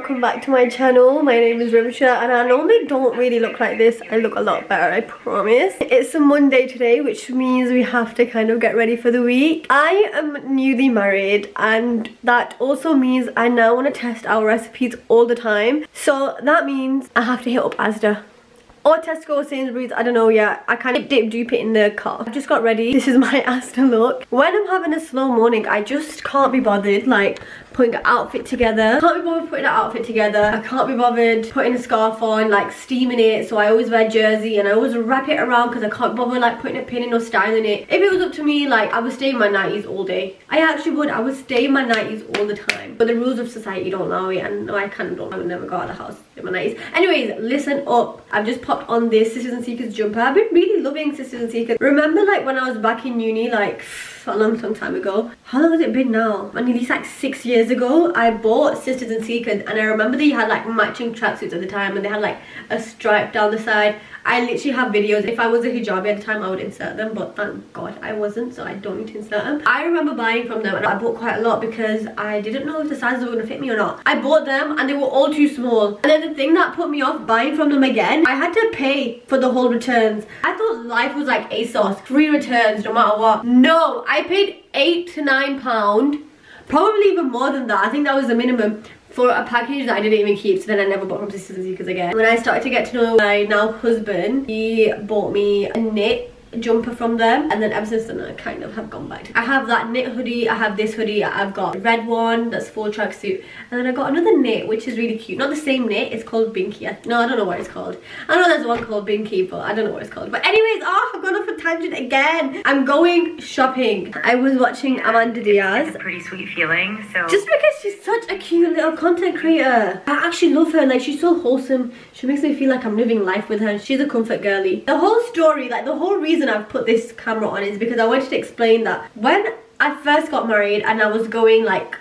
welcome back to my channel. My name is Rimshah and I normally don't really look like this. I look a lot better, I promise. It's a Monday today, which means we have to kind of get ready for the week. I am newly married and that also means I now want to test our recipes all the time. So that means I have to hit up Asda or Tesco or Sainsbury's, I don't know yet. I kind of dupe it in the car. I just got ready. This is my Asda look. When I'm having a slow morning, I just can't be bothered like putting an outfit together. I can't be bothered putting an outfit together. I can't be bothered putting a scarf on, like steaming it. So I always wear jersey and I always wrap it around because I can't bother like putting a pin in or styling it. If it was up to me, like I would stay in my 90s all day. I actually would. I would stay in my 90s all the time. But the rules of society don't allow it, and I kind of don't. I would never go out of the house in my 90s. Anyways, listen up. I've just popped on this Sisters and Seekers jumper. I've been really loving Sisters and Seekers. Remember like when I was back in uni, like a long time ago. How long has it been now? At least like 6 years ago, I bought Sisters and Seekers, and I remember they had like matching tracksuits at the time, and they had like a stripe down the side. I literally have videos. If I was a hijabi at the time, I would insert them, but thank God I wasn't, so I don't need to insert them. I remember buying from them, and I bought quite a lot because I didn't know if the sizes were going to fit me or not. I bought them and they were all too small, and then the thing that put me off buying from them again, I had to pay for the whole returns. I thought life was like ASOS, free returns no matter what. No, I paid £8 to £9, probably even more than that. I think that was the minimum for a package that I didn't even keep. So then I never bought from Sisters and Seekers again. When I started to get to know my now husband, he bought me a knit jumper from them, and then ever since then I kind of have gone back to, I have that knit hoodie, I have this hoodie, I've got a red one that's full tracksuit, and then I got another knit which is really cute. Not the same knit, it's called Binky. No, I don't know what it's called. I know there's one called Binky, but I don't know what it's called. But anyways, I've gone off a tangent again. I'm going shopping. I was watching Amanda Diaz. It's a pretty sweet feeling. So just because she's such a cute little content creator, I actually love her. Like, she's so wholesome. She makes me feel like I'm living life with her. She's a comfort girly. The whole story, like the whole reason I've put this camera on is because I wanted to explain that when I first got married and I was going, like,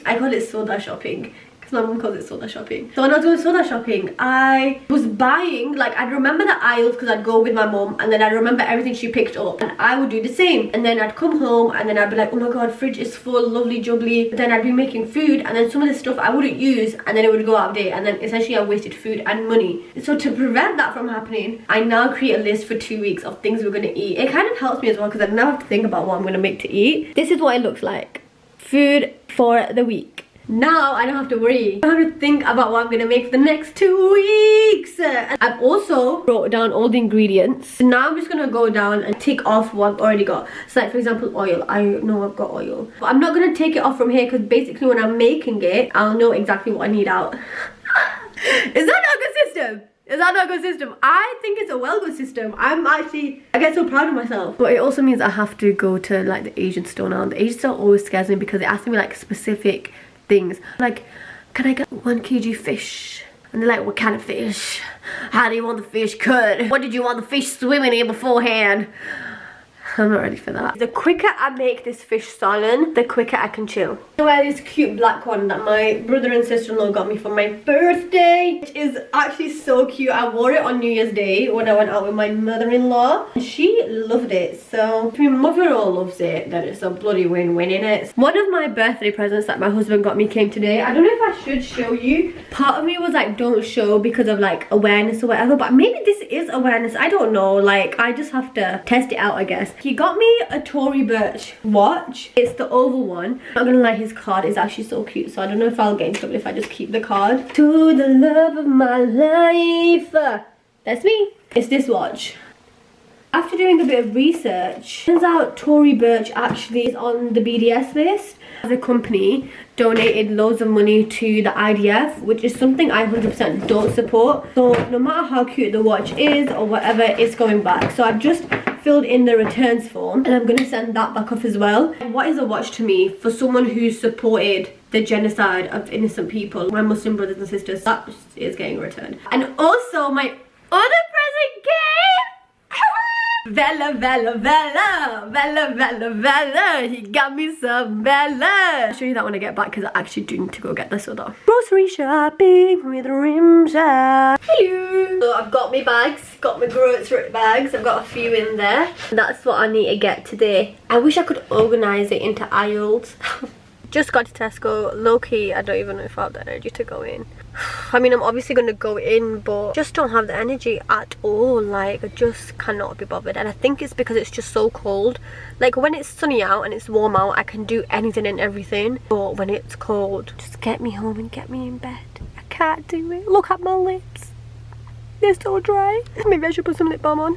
I call it soda shopping because my mum calls it soda shopping. So when I was going soda shopping, I was buying, like, I'd remember the aisles because I'd go with my mum, and then I'd remember everything she picked up, and I would do the same. And then I'd come home and then I'd be like, oh my god, fridge is full, lovely jubbly. But then I'd be making food, and then some of the stuff I wouldn't use, and then it would go out of date, and then essentially I wasted food and money. So to prevent that from happening, I now create a list for 2 weeks of things we're going to eat. It kind of helps me as well because I now have to think about what I'm going to make to eat. This is what it looks like. Food for the week. Now I don't have to worry. I don't have to think about what I'm gonna make for the next 2 weeks. And I've also wrote down all the ingredients. Now I'm just gonna go down and tick off what I've already got. So like for example, oil. I know I've got oil. But I'm not gonna take it off from here because basically when I'm making it, I'll know exactly what I need out. Is that not a good system? Is that not a good system? I think it's a well good system. I get so proud of myself. But it also means I have to go to like the Asian store now. The Asian store always scares me because they ask me like specific things. Like, can I get 1 kg fish? And they're like, what kind of fish? How do you want the fish cut? What did you want the fish swimming in beforehand? I'm not ready for that. The quicker I make this fish salad, the quicker I can chill. I wear this cute black one that my brother and sister-in-law got me for my birthday, which is actually so cute. I wore it on New Year's Day when I went out with my mother-in-law. She loved it. So if my mother-in-law loves it, then it's a bloody win-win, innit? One of my birthday presents that my husband got me came today. I don't know if I should show you. Part of me was like, don't show because of like awareness or whatever, but maybe this is awareness. I don't know. Like, I just have to test it out, I guess. He got me a Tory Burch watch. It's the oval one. I'm not gonna lie, his card is actually so cute, so I don't know if I'll get in trouble if I just keep the card. To the love of my life. That's me. It's this watch. After doing a bit of research, turns out Tory Burch actually is on the BDS list. The company donated loads of money to the IDF, which is something I 100% don't support. So no matter how cute the watch is or whatever, it's going back. So I've just filled in the returns form and I'm going to send that back off as well. What is a watch to me for someone who supported the genocide of innocent people, my Muslim brothers and sisters? That is getting returned. And also my other present came. Vella, Vella, Vella, Vella, Vella, Vella. He got me some Vella. I'll show you that when I get back because I actually do need to go get the soda. Grocery shopping with Rimshah. Hello. So I've got my bags, got my grocery bags. I've got a few in there. That's what I need to get today. I wish I could organise it into aisles. Just got to Tesco. Low-key, I don't even know if I have the energy to go in. I mean, I'm obviously going to go in, but just don't have the energy at all. Like, I just cannot be bothered. And I think it's because it's just so cold. Like, when it's sunny out and it's warm out, I can do anything and everything. But when it's cold, just get me home and get me in bed. I can't do it. Look at my lips. They're so dry. Maybe I should put some lip balm on.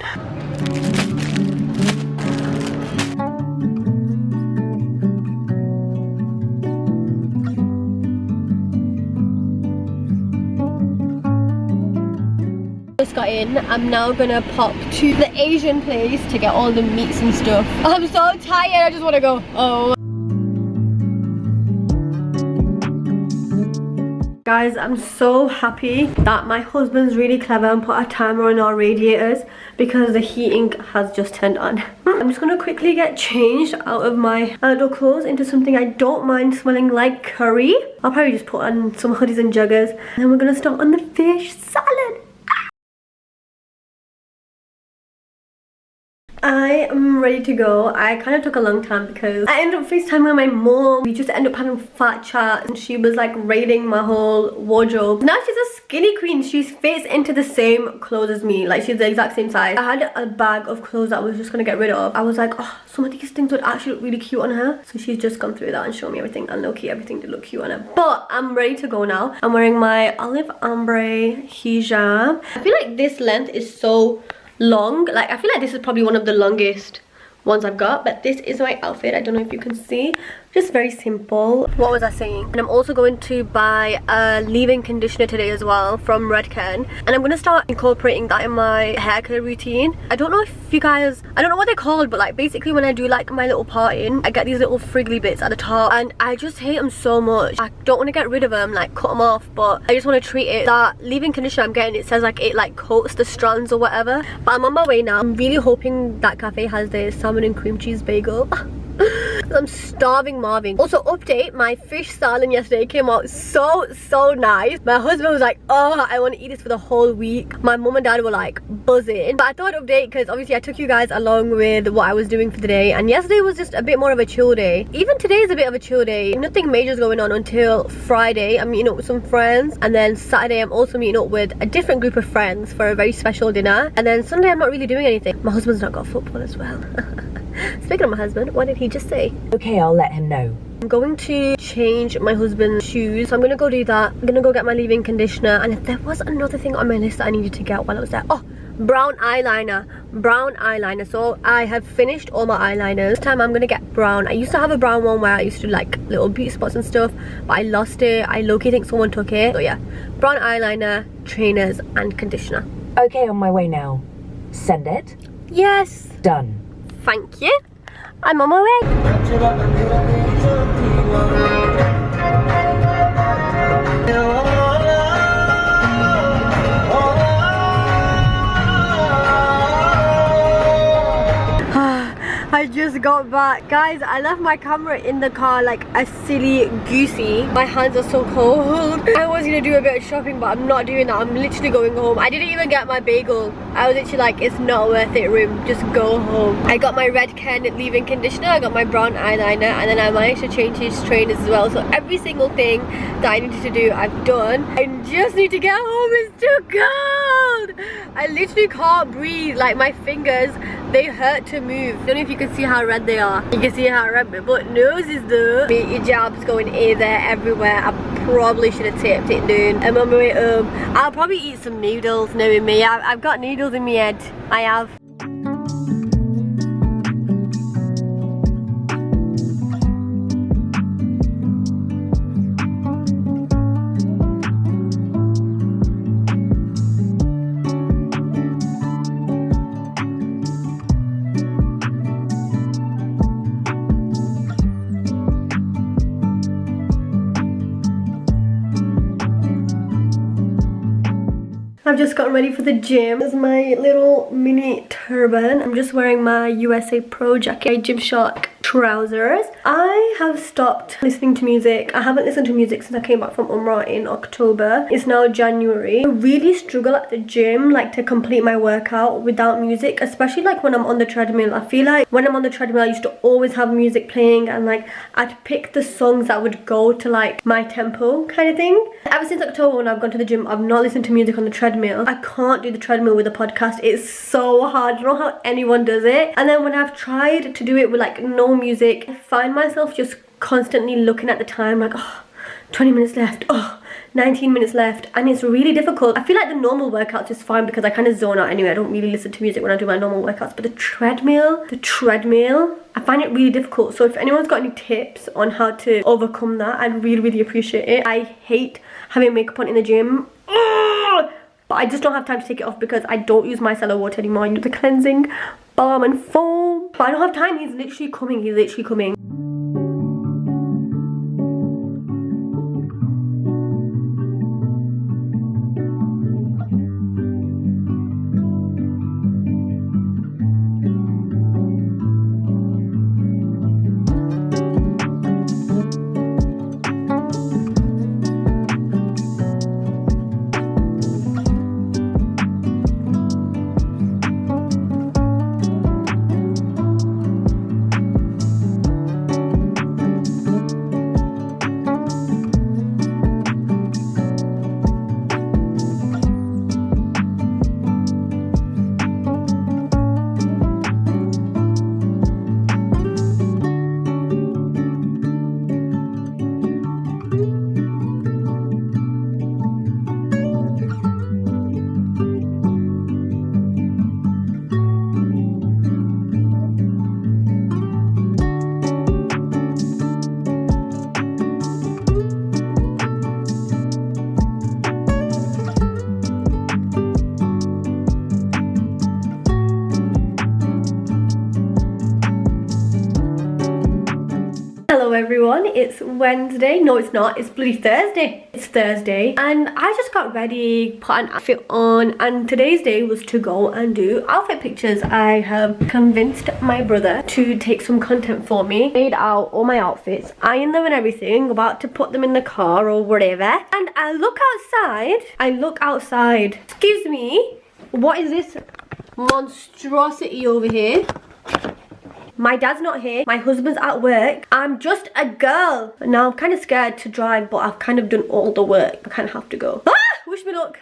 Just got in. I'm now gonna pop to the Asian place to get all the meats and stuff. I'm so tired, I just want to go home. Guys, I'm so happy that my husband's really clever and put a timer on our radiators because the heating has just turned on. I'm just gonna quickly get changed out of my outdoor clothes into something I don't mind smelling like curry. I'll probably just put on some hoodies and joggers, and then we're gonna start on the fish salad. I am ready to go. I kind of took a long time because I ended up FaceTiming my mom. We just ended up having fat chat and she was like raiding my whole wardrobe. Now she's a skinny queen. She fits into the same clothes as me. Like, she's the exact same size. I had a bag of clothes that I was just gonna get rid of. I was like, oh, some of these things would actually look really cute on her. So she's just gone through that and shown me everything. And low-key, everything did look cute on her. But I'm ready to go now. I'm wearing my olive ombre hijab. I feel like this length is so long. Like, I feel like this is probably one of the longest ones I've got, but this is my outfit. I don't know if you can see. Just very simple. What was I saying? And I'm also going to buy a leave-in conditioner today as well from Redken, and I'm gonna start incorporating that in my hair care routine. I don't know if you guys, I don't know what they're called, but like basically when I do like my little parting, I get these little friggly bits at the top and I just hate them so much. I don't want to get rid of them, like cut them off, but I just want to treat it. That leave-in conditioner I'm getting, it says like it like coats the strands or whatever, but I'm on my way now. I'm really hoping that cafe has the salmon and cream cheese bagel. I'm starving Marvin. Also, update, my fish salad yesterday came out so nice. My husband was like, oh, I want to eat this for the whole week. My mum and dad were like buzzing, but I thought I'd update because obviously I took you guys along with what I was doing for the day, and yesterday was just a bit more of a chill day. Even today is a bit of a chill day. Nothing major is going on until Friday. I'm meeting up with some friends, and then Saturday I'm also meeting up with a different group of friends for a very special dinner, and then Sunday I'm not really doing anything. My husband's not got football as well. Speaking of my husband, what did he just say? Okay, I'll let him know. I'm going to change my husband's shoes, so I'm gonna go do that. I'm gonna go get my leave-in conditioner, and if there was another thing on my list that I needed to get while I was there, oh, brown eyeliner. So I have finished all my eyeliners. This time I'm gonna get brown. I used to have a brown one where I used to do like little beauty spots and stuff, but I lost it. I low-key think someone took it. So yeah, brown eyeliner, trainers and conditioner. Okay, on my way now. Send it. Yes. Done. Thank you. I'm on my way. I just got back. Guys, I left my camera in the car like a silly goosey. My hands are so cold. I was gonna do a bit of shopping, but I'm not doing that. I'm literally going home. I didn't even get my bagel. I was literally like, it's not worth it, Rim. Just go home. I got my Redken leave-in conditioner. I got my brown eyeliner, and then I managed to change his trainers as well. So every single thing that I needed to do, I've done. I just need to get home. It's too cold. I literally can't breathe. Like, my fingers, they hurt to move. I don't know if you can see how red they are. You can see how red my butt nose is though. My hijab's going here, there, everywhere. I probably should have taped it down. I'm on my way home. I'll probably eat some noodles, knowing me. I've got noodles in my head. I have. I've just gotten ready for the gym. This is my little mini turban. I'm just wearing my USA Pro jacket, Gymshark trousers. I have stopped listening to music. I haven't listened to music since I came back from Umrah in October. It's now January. I really struggle at the gym, like to complete my workout without music, especially like when I'm on the treadmill. I feel like when I'm on the treadmill I used to always have music playing, and like I'd pick the songs that would go to like my tempo kind of thing. Ever since October when I've gone to the gym, I've not listened to music on the treadmill. I can't do the treadmill with a podcast. It's so hard. I don't know how anyone does it. And then when I've tried to do it with like no music, I find myself just constantly looking at the time like, oh, 20 minutes left, oh, 19 minutes left, and it's really difficult. I feel like the normal workouts is fine because I kind of zone out anyway. I don't really listen to music when I do my normal workouts, but the treadmill, I find it really difficult. So if anyone's got any tips on how to overcome that, I'd really appreciate it. I hate having makeup on in the gym. Ugh! But I just don't have time to take it off because I don't use micellar water anymore. I use the cleansing balm and foam. But I don't have time. He's literally coming. Everyone, it's Wednesday. No, it's not. It's bloody Thursday. It's Thursday, and I just got ready, put an outfit on, and today's day was to go and do outfit pictures. I have convinced my brother to take some content for me, made out all my outfits, ironed them and everything, about to put them in the car or whatever, and I look outside. Excuse me, what is this monstrosity over here? My dad's not here, my husband's at work, I'm just a girl. Now I'm kind of scared to drive, but I've kind of done all the work. I kind of have to go. Ah! Wish me luck.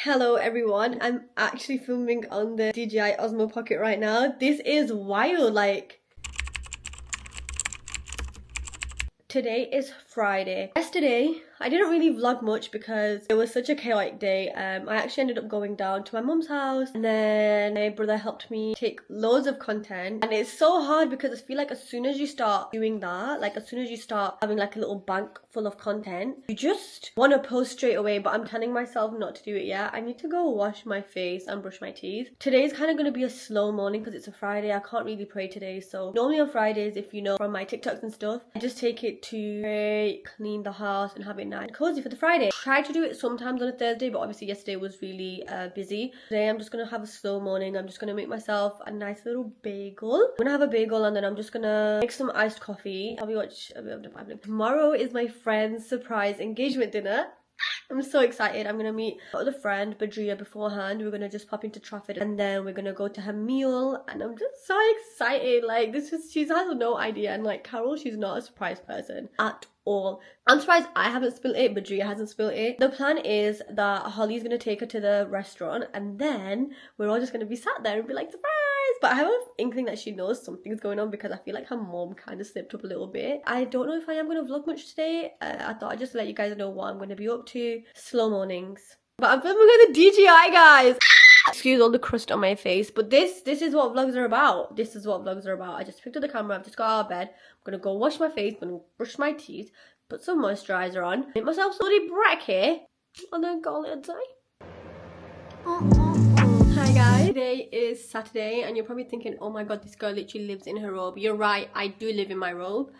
Hello everyone, I'm actually filming on the DJI Osmo Pocket right now. This is wild, like... Today is Friday. Yesterday, I didn't really vlog much because it was such a chaotic day. I actually ended up going down to my mum's house, and then my brother helped me take loads of content. And it's so hard because I feel like as soon as you start doing that, like as soon as you start having like a little bank full of content, you just want to post straight away, but I'm telling myself not to do it yet. I need to go wash my face and brush my teeth. Today's kind of going to be a slow morning because it's a Friday. I can't really pray today. So normally on Fridays, if you know from my TikToks and stuff, I just take it to pray, clean the house and have it nice and cozy for the Friday. Try to do it sometimes on a Thursday, but obviously yesterday was really busy. Today I'm just gonna have a slow morning. I'm just gonna make myself a nice little bagel. I'm gonna have a bagel and then I'm just gonna make some iced coffee. I'll be watch a bit of the Bible. Tomorrow is my friend's surprise engagement dinner. I'm so excited. I'm gonna meet another friend, Badria, beforehand. We're gonna just pop into Trafford and then we're gonna go to her meal, and I'm just so excited. Like, she has no idea, and like Carol, she's not a surprise person at all. I'm surprised I haven't spilled it, Badria hasn't spilled it. The plan is that Holly's gonna take her to the restaurant and then we're all just gonna be sat there and be like, surprise! But I have an inkling that she knows something's going on because I feel like her mom kind of slipped up a little bit. I don't know if I am going to vlog much today. I thought I'd just let you guys know what I'm going to be up to. Slow mornings. But I'm filming with the DJI, guys! Excuse all the crust on my face, but this is what vlogs are about. This is what vlogs are about. I just picked up the camera, I've just got out of bed. I'm going to go wash my face, I'm going to brush my teeth, put some moisturiser on, make myself bloody brekkie, and then call it a day. Hi guys, today is Saturday and you're probably thinking, oh my god, this girl literally lives in her robe. You're right, I do live in my robe.